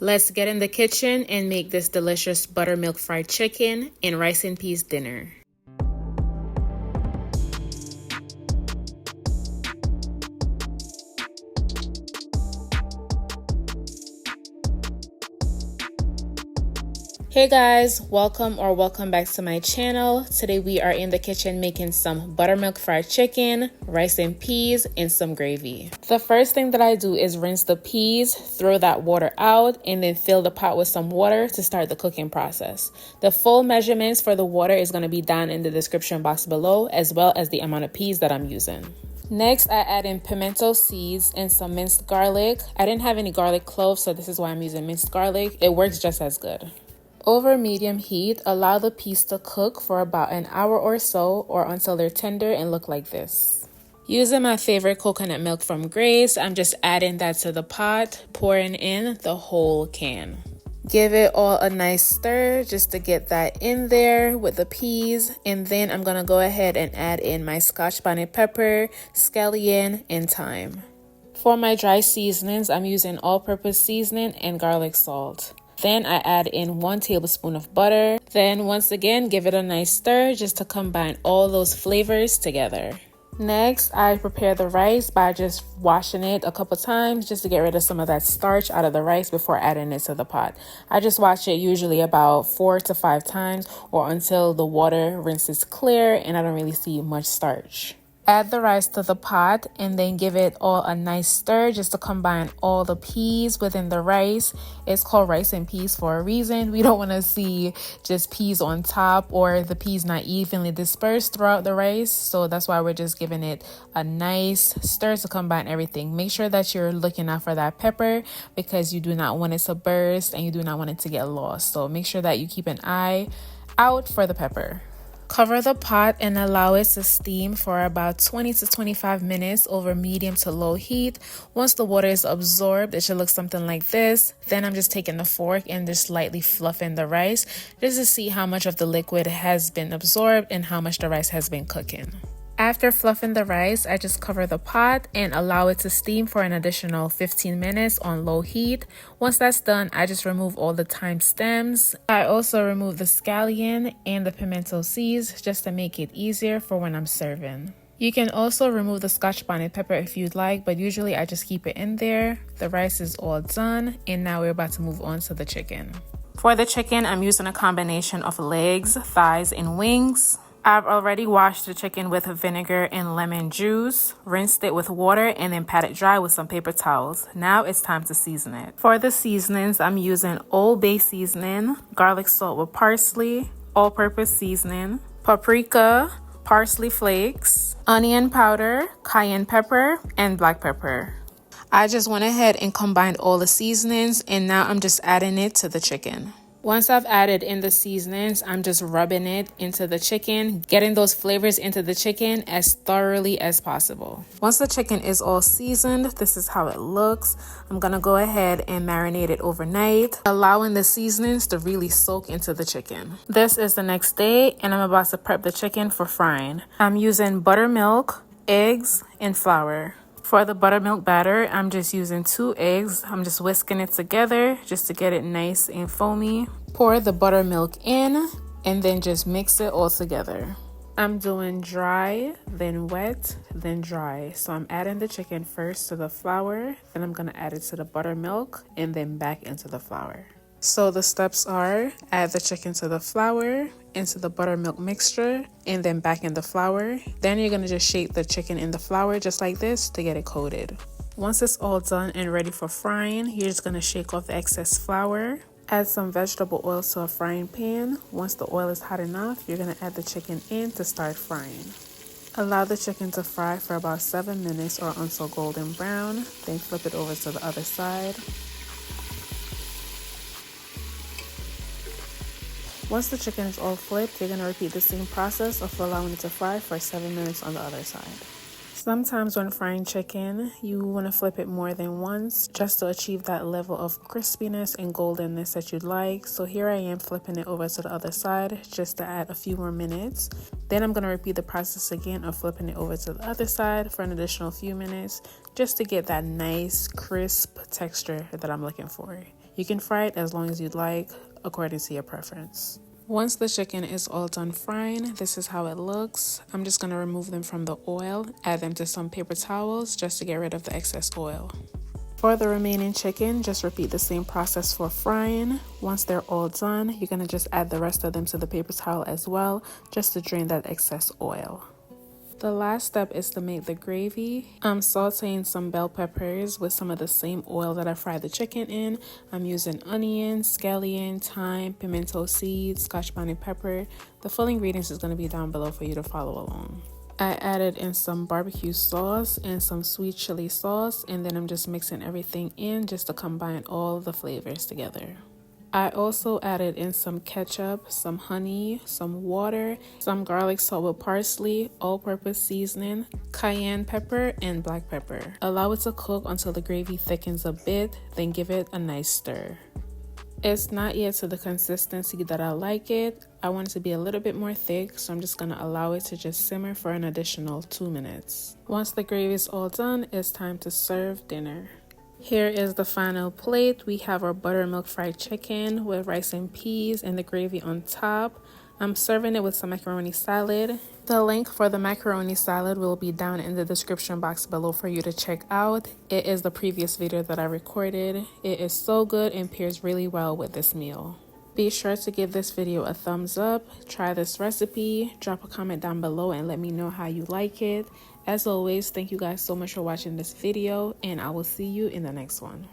Let's get in the kitchen and make this delicious buttermilk fried chicken and rice and peas dinner. Hey guys, welcome back to my channel. Today we are in the kitchen making some buttermilk fried chicken, rice and peas, and some gravy. The first thing that I do is rinse the peas, throw that water out, and then fill the pot with some water to start the cooking process. The full measurements for the water is going to be down in the description box below, as well as the amount of peas that I'm using. Next, I add in pimento seeds and some minced garlic. I didn't have any garlic cloves, so this is why I'm using minced garlic. It works just as good. Over medium heat, allow the peas to cook for about an hour or so, or until they're tender and look like this. Using my favorite coconut milk from Grace, I'm just adding that to the pot, pouring in the whole can. Give it all a nice stir just to get that in there with the peas, and then I'm gonna go ahead and add in my scotch bonnet pepper, scallion, and thyme. For my dry seasonings, I'm using all-purpose seasoning and garlic salt. Then I add in 1 tablespoon of butter. Then once again, give it a nice stir just to combine all those flavors together. Next, I prepare the rice by just washing it a couple times just to get rid of some of that starch out of the rice before adding it to the pot. I just wash it usually about 4 to 5 times or until the water rinses clear and I don't really see much starch. Add the rice to the pot and then give it all a nice stir just to combine all the peas within the rice. It's called rice and peas for a reason. We don't want to see just peas on top or the peas not evenly dispersed throughout the rice. So that's why we're just giving it a nice stir to combine everything. Make sure that you're looking out for that pepper because you do not want it to burst and you do not want it to get lost. So make sure that you keep an eye out for the pepper. Cover the pot and allow it to steam for about 20 to 25 minutes over medium to low heat. Once the water is absorbed, it should look something like this. Then I'm just taking the fork and just lightly fluffing the rice just to see how much of the liquid has been absorbed and how much the rice has been cooking. After fluffing the rice, I just cover the pot and allow it to steam for an additional 15 minutes on low heat. Once that's done, I just remove all the thyme stems. I also remove the scallion and the pimento seeds just to make it easier for when I'm serving. You can also remove the scotch bonnet pepper if you'd like, but usually I just keep it in there. The rice is all done, and now we're about to move on to the chicken. For the chicken, I'm using a combination of legs, thighs, and wings. I've already washed the chicken with vinegar and lemon juice, rinsed it with water, and then pat it dry with some paper towels. Now it's time to season it. For the seasonings, I'm using Old Bay seasoning, garlic salt with parsley, all-purpose seasoning, paprika, parsley flakes, onion powder, cayenne pepper, and black pepper. I just went ahead and combined all the seasonings, and now I'm just adding it to the chicken. Once I've added in the seasonings, I'm just rubbing it into the chicken, getting those flavors into the chicken as thoroughly as possible. Once the chicken is all seasoned, this is how it looks. I'm gonna go ahead and marinate it overnight, allowing the seasonings to really soak into the chicken. This is the next day, and I'm about to prep the chicken for frying. I'm using buttermilk, eggs, and flour. For the buttermilk batter, I'm just using 2 eggs. I'm just whisking it together just to get it nice and foamy. Pour the buttermilk in and then just mix it all together. I'm doing dry, then wet, then dry. So I'm adding the chicken first to the flour, then I'm gonna add it to the buttermilk and then back into the flour. So the steps are add the chicken to the flour, into the buttermilk mixture, and then back in the flour. Then you're gonna just shake the chicken in the flour just like this to get it coated. Once it's all done and ready for frying, you're just gonna shake off the excess flour. Add some vegetable oil to a frying pan. Once the oil is hot enough, you're gonna add the chicken in to start frying. Allow the chicken to fry for about 7 minutes or until golden brown, then flip it over to the other side. Once the chicken is all flipped, you're going to repeat the same process of allowing it to fry for 7 minutes on the other side. Sometimes when frying chicken, you want to flip it more than once just to achieve that level of crispiness and goldenness that you'd like. So here I am flipping it over to the other side just to add a few more minutes. Then I'm going to repeat the process again of flipping it over to the other side for an additional few minutes just to get that nice crisp texture that I'm looking for. You can fry it as long as you'd like, according to your preference. Once the chicken is all done frying, this is how it looks. I'm just going to remove them from the oil, add them to some paper towels just to get rid of the excess oil. For the remaining chicken, just repeat the same process for frying. Once they're all done, you're going to just add the rest of them to the paper towel as well, just to drain that excess oil. The last step is to make the gravy. I'm sauteing some bell peppers with some of the same oil that I fried the chicken in. I'm using onion, scallion, thyme, pimento seeds, scotch bonnet pepper. The full ingredients is going to be down below for you to follow along. I added in some barbecue sauce and some sweet chili sauce, and then I'm just mixing everything in just to combine all the flavors together. I also added in some ketchup, some honey, some water, some garlic salt with parsley, all-purpose seasoning, cayenne pepper, and black pepper. Allow it to cook until the gravy thickens a bit, then give it a nice stir. It's not yet to the consistency that I like it. I want it to be a little bit more thick, so I'm just going to allow it to just simmer for an additional 2 minutes. Once the gravy is all done, it's time to serve dinner. Here is the final plate. We have our buttermilk fried chicken with rice and peas and the gravy on top. I'm serving it with some macaroni salad. The link for the macaroni salad will be down in the description box below for you to check out. It is the previous video that I recorded. It is so good and pairs really well with this meal. Be sure to give this video a thumbs up, try this recipe, drop a comment down below and let me know how you like it. As always, thank you guys so much for watching this video, and I will see you in the next one.